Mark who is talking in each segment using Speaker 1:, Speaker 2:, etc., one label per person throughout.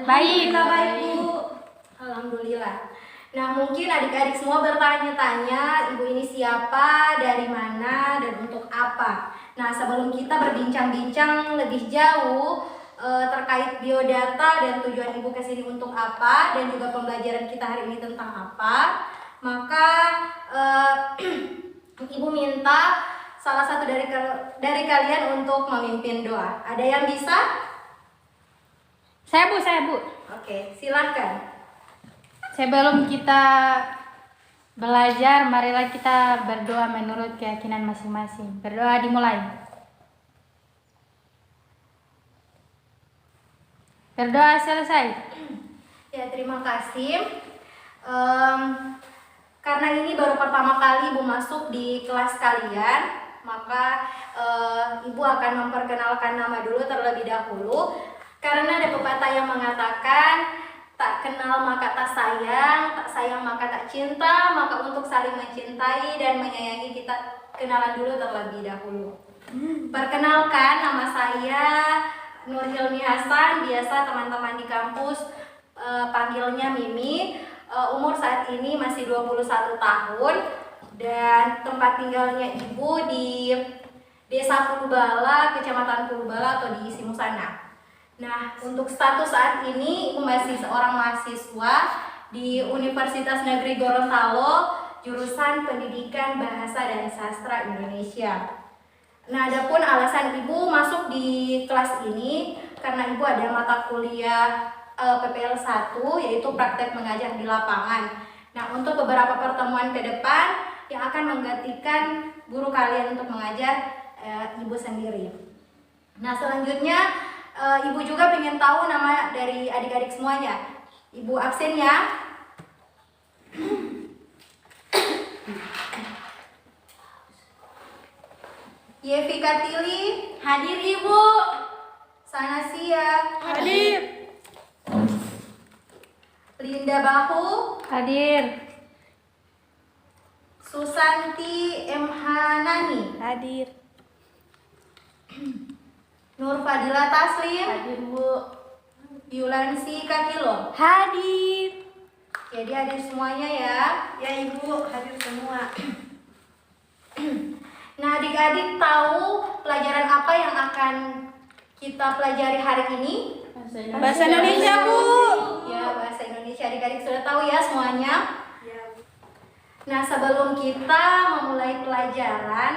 Speaker 1: Alhamdulillah baik, Bu.
Speaker 2: Alhamdulillah. Nah, mungkin adik-adik semua bertanya-tanya, ibu ini siapa, dari mana, dan untuk apa. Nah, sebelum kita berbincang-bincang lebih jauh terkait biodata dan tujuan ibu kesini untuk apa, dan juga pembelajaran kita hari ini tentang apa, maka ibu minta salah satu dari kalian untuk memimpin doa. Ada yang bisa?
Speaker 1: Saya Bu.
Speaker 2: Oke, silahkan.
Speaker 1: Sebelum kita belajar, marilah kita berdoa menurut keyakinan masing-masing. Berdoa dimulai. Berdoa selesai.
Speaker 2: Ya, terima kasih. Karena ini baru pertama kali Ibu masuk di kelas kalian, maka Ibu akan memperkenalkan nama dulu terlebih dahulu. Karena ada pepatah yang mengatakan, tak kenal maka tak sayang maka tak cinta, maka untuk saling mencintai dan menyayangi kita kenalan dulu terlebih dahulu. Perkenalkan, nama saya Nur Hilmi Hasan, biasa teman-teman di kampus panggilnya Mimi. Umur saat ini masih 21 tahun dan tempat tinggalnya ibu di Desa Purubala, Kecamatan Purubala atau di Simusana. Nah, untuk status saat ini ibu masih seorang mahasiswa di Universitas Negeri Gorontalo, jurusan Pendidikan Bahasa dan Sastra Indonesia. Nah, adapun alasan ibu masuk di kelas ini karena ibu ada mata kuliah PPL 1 yaitu praktek mengajar di lapangan. Nah, untuk beberapa pertemuan ke depan yang akan menggantikan guru kalian untuk mengajar ibu sendiri. Nah, selanjutnya ibu juga ingin tahu nama dari adik-adik semuanya. Ibu absen ya. Yevi Kartili, hadir Ibu. Sanasia,
Speaker 1: Hadir.
Speaker 2: Linda Bahu,
Speaker 1: Hadir.
Speaker 2: Susanti M. Hanani,
Speaker 1: Hadir.
Speaker 2: Nur Fadila Taslim,
Speaker 1: Hadir Bu.
Speaker 2: Yulansi Kakilo.
Speaker 1: Hadir.
Speaker 2: Jadi hadir semuanya ya.
Speaker 3: Ya Ibu, hadir semua.
Speaker 2: Nah, adik-adik tahu pelajaran apa yang akan kita pelajari hari ini?
Speaker 1: Bahasa Indonesia Bu.
Speaker 2: Ya, bahasa Indonesia. Adik-adik sudah tahu ya semuanya?
Speaker 3: Ya.
Speaker 2: Nah, sebelum kita memulai pelajaran,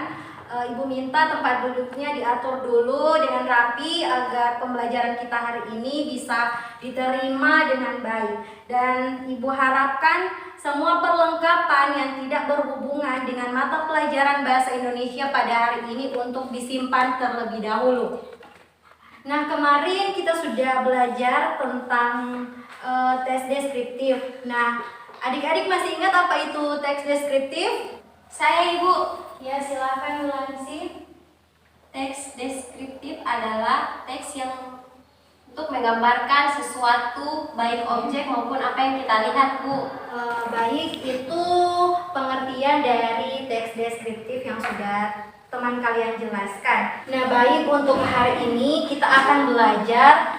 Speaker 2: Ibu minta tempat duduknya diatur dulu dengan rapi agar pembelajaran kita hari ini bisa diterima dengan baik. Dan Ibu harapkan semua perlengkapan yang tidak berhubungan dengan mata pelajaran bahasa Indonesia pada hari ini untuk disimpan terlebih dahulu. Nah, kemarin kita sudah belajar tentang tes deskriptif. Nah, adik-adik masih ingat apa itu teks deskriptif? Saya Ibu. Ya, silakan Yulansi. Teks deskriptif adalah teks yang untuk menggambarkan sesuatu, baik objek maupun apa yang kita lihat, Bu. Baik, itu pengertian dari teks deskriptif yang sudah teman kalian jelaskan. Nah, baik, untuk hari ini kita akan belajar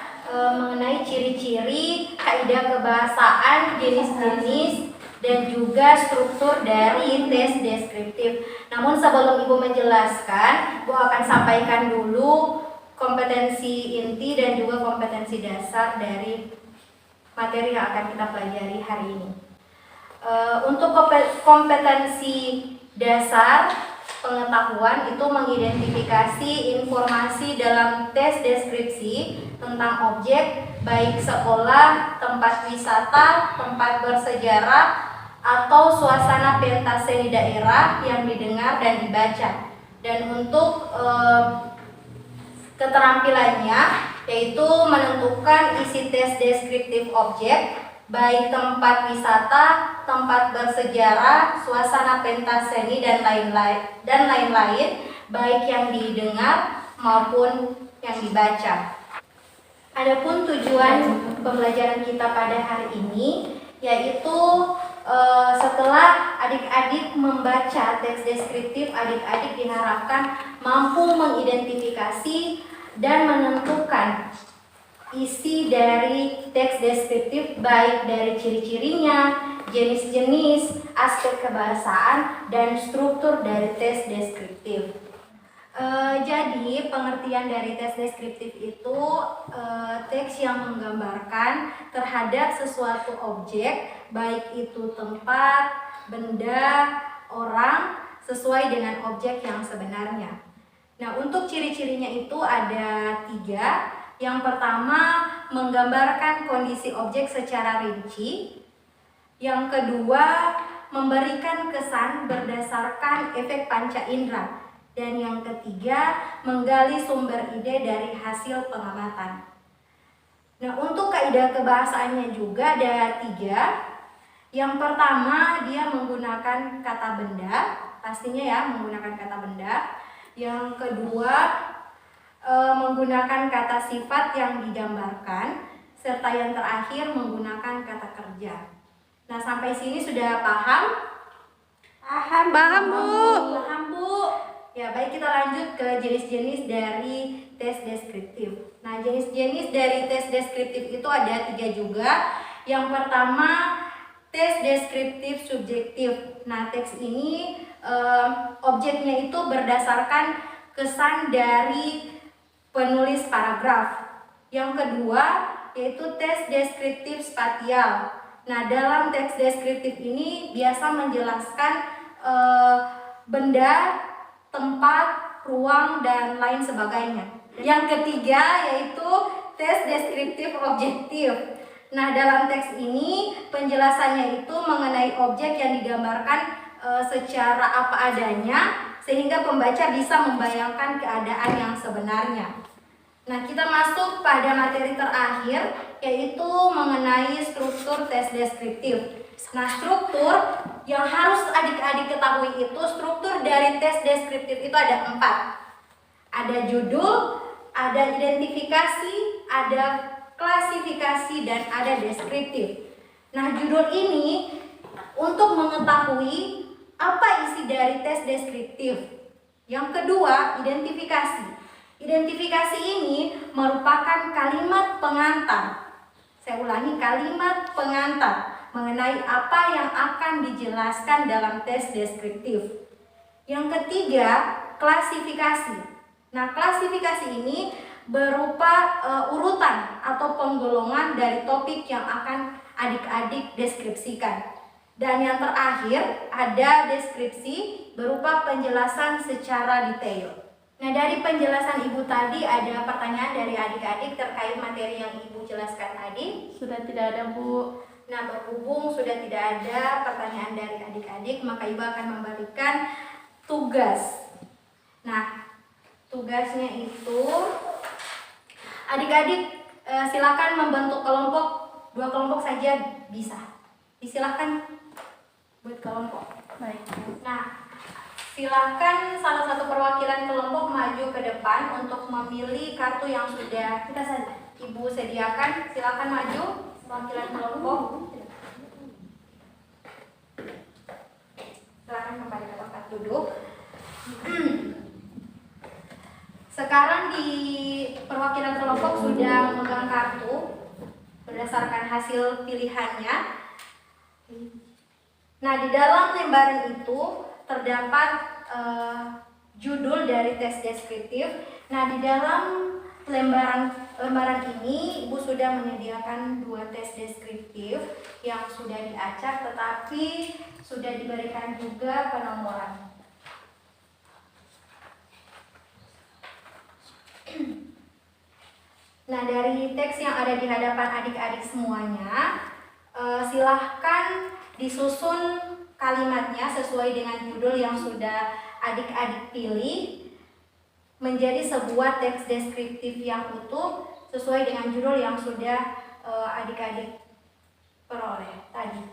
Speaker 2: mengenai ciri-ciri, kaidah kebahasaan, jenis-jenis, dan juga struktur dari tes deskriptif. Namun sebelum Ibu menjelaskan, Ibu akan sampaikan dulu kompetensi inti dan juga kompetensi dasar dari materi yang akan kita pelajari hari ini. Untuk kompetensi dasar pengetahuan itu mengidentifikasi informasi dalam tes deskripsi tentang objek, baik sekolah, tempat wisata, tempat bersejarah, atau suasana pentas seni daerah yang didengar dan dibaca. Dan untuk keterampilannya yaitu menentukan isi tes deskriptif objek, baik tempat wisata, tempat bersejarah, suasana pentas seni dan lain-lain, baik yang didengar maupun yang dibaca. Adapun tujuan pembelajaran kita pada hari ini yaitu setelah adik-adik membaca teks deskriptif, adik-adik diharapkan mampu mengidentifikasi dan menentukan isi dari teks deskriptif baik dari ciri-cirinya, jenis-jenis, aspek kebahasaan, dan struktur dari tes deskriptif. Jadi pengertian dari tes deskriptif itu teks yang menggambarkan terhadap sesuatu objek, baik itu tempat, benda, orang, sesuai dengan objek yang sebenarnya. Nah, untuk ciri-cirinya itu ada 3. Yang pertama, menggambarkan kondisi objek secara rinci. Yang kedua, memberikan kesan berdasarkan efek panca indera. Dan yang ketiga, menggali sumber ide dari hasil pengamatan. Nah, untuk kaidah kebahasaannya juga ada 3. Yang pertama, dia menggunakan kata benda, pastinya ya menggunakan kata benda. Yang kedua, menggunakan kata sifat yang digambarkan, serta yang terakhir menggunakan kata kerja. Nah, sampai sini sudah paham?
Speaker 1: Paham, Bu.
Speaker 2: Paham, Bu. Ya, baik, kita lanjut ke jenis-jenis dari tes deskriptif. Nah, jenis-jenis dari tes deskriptif itu ada 3 juga. Yang pertama, tes deskriptif subjektif. Nah, teks ini objeknya itu berdasarkan kesan dari penulis paragraf. Yang kedua, yaitu tes deskriptif spasial. Nah, dalam teks deskriptif ini biasa menjelaskan benda, tempat, ruang, dan lain sebagainya. Yang ketiga yaitu tes deskriptif objektif. Nah, dalam teks ini penjelasannya itu mengenai objek yang digambarkan secara apa adanya, sehingga pembaca bisa membayangkan keadaan yang sebenarnya. Nah, kita masuk pada materi terakhir, yaitu mengenai struktur tes deskriptif. Nah, struktur yang harus adik-adik ketahui itu, struktur dari tes deskriptif itu ada 4. Ada judul, ada identifikasi, ada klasifikasi, dan ada deskriptif. Nah, judul ini untuk mengetahui apa isi dari tes deskriptif. Yang kedua, identifikasi. Identifikasi ini merupakan kalimat pengantar. Saya ulangi, kalimat pengantar mengenai apa yang akan dijelaskan dalam tes deskriptif. Yang ketiga, klasifikasi. Nah, klasifikasi ini berupa urutan atau penggolongan dari topik yang akan adik-adik deskripsikan. Dan yang terakhir, ada deskripsi berupa penjelasan secara detail. Nah, dari penjelasan Ibu tadi ada pertanyaan dari adik-adik terkait materi yang Ibu jelaskan tadi?
Speaker 1: Sudah tidak ada, Bu.
Speaker 2: Nah, berhubung sudah tidak ada pertanyaan dari adik-adik, maka Ibu akan memberikan tugas. Nah, tugasnya itu adik-adik silakan membentuk kelompok, 2 kelompok saja bisa. Silakan buat kelompok.
Speaker 1: Baik.
Speaker 2: Nah, silakan salah satu perwakilan kelompok maju ke depan untuk memilih kartu yang sudah Ibu sediakan. Silakan maju perwakilan kelompok. Silakan kembali ke tempat duduk. Sekarang di perwakilan kelompok sudah memegang kartu berdasarkan hasil pilihannya. Nah, di dalam lembaran itu terdapat judul dari tes deskriptif. Nah, di dalam lembaran ini Ibu sudah menyediakan 2 tes deskriptif yang sudah diacak, tetapi sudah diberikan juga penomoran. Nah, dari teks yang ada di hadapan adik-adik semuanya, silahkan disusun kalimatnya sesuai dengan judul yang sudah adik-adik pilih menjadi sebuah teks deskriptif yang utuh sesuai dengan judul yang sudah adik-adik peroleh tadi.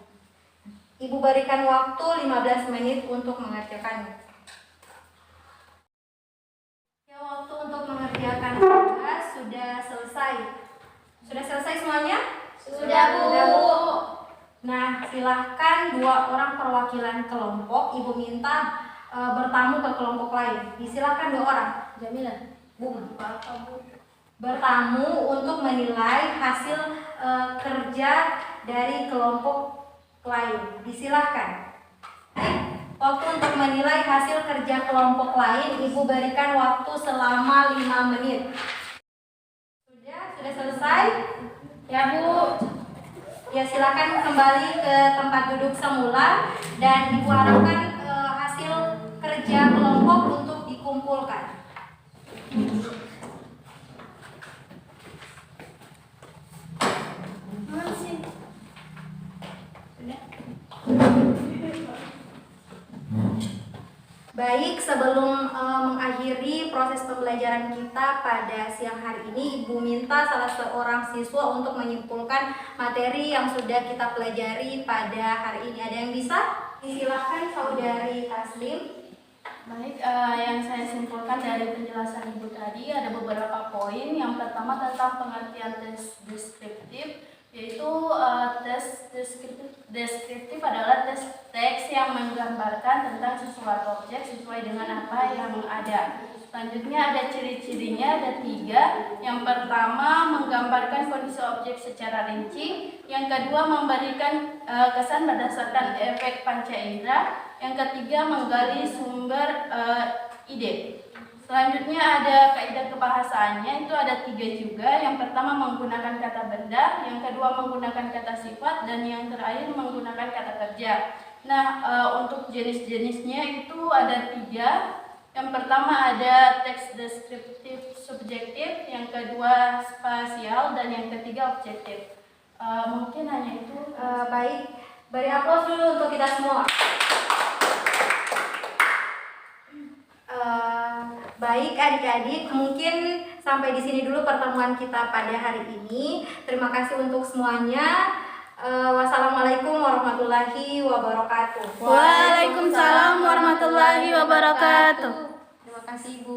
Speaker 2: Ibu berikan waktu 15 menit untuk mengerjakannya. Ya, waktu untuk mengerjakan tugas sudah selesai. Sudah selesai semuanya?
Speaker 3: Sudah, Bu.
Speaker 2: Nah, silahkan 2 orang perwakilan kelompok Ibu minta bertamu ke kelompok lain. Silahkan 2 orang.
Speaker 1: Jamila.
Speaker 2: Bu, apa Bu? bertamu untuk menilai hasil kerja dari kelompok lain. Disilahkan. Waktu untuk menilai hasil kerja kelompok lain, Ibu berikan waktu selama 5 menit. Sudah selesai? Ya Bu. Ya silakan kembali ke tempat duduk semula dan Ibu harapkan hasil kerja kelompok untuk dikumpulkan. Baik, sebelum mengakhiri proses pembelajaran kita pada siang hari ini, Ibu minta salah seorang siswa untuk menyimpulkan materi yang sudah kita pelajari pada hari ini. Ada yang bisa? Silakan Saudari Taslim.
Speaker 1: Baik, yang saya simpulkan dari penjelasan Ibu tadi ada beberapa poin. Yang pertama tentang pengertian tes deskriptif, yaitu tes deskriptif adalah tes teks yang menggambarkan tentang sesuatu objek sesuai dengan apa yang ada. Selanjutnya ada ciri-cirinya, ada 3. Yang pertama menggambarkan kondisi objek secara rinci. Yang kedua memberikan kesan berdasarkan efek panca indera. Yang ketiga menggali sumber ide. Selanjutnya ada kaidah kebahasaannya, itu ada 3 juga. Yang pertama menggunakan kata benda, yang kedua menggunakan kata sifat, dan yang terakhir menggunakan kata kerja. Nah, untuk jenis-jenisnya itu ada 3. Yang pertama ada teks deskriptif subjektif, yang kedua spasial, dan yang ketiga objektif. Mungkin hanya itu.
Speaker 2: Baik, beri aplaus dulu untuk kita semua. Baik adik-adik, mungkin sampai di sini dulu pertemuan kita pada hari ini. Terima kasih untuk semuanya. Wassalamualaikum warahmatullahi wabarakatuh.
Speaker 1: Waalaikumsalam warahmatullahi wabarakatuh.
Speaker 2: Terima kasih Ibu.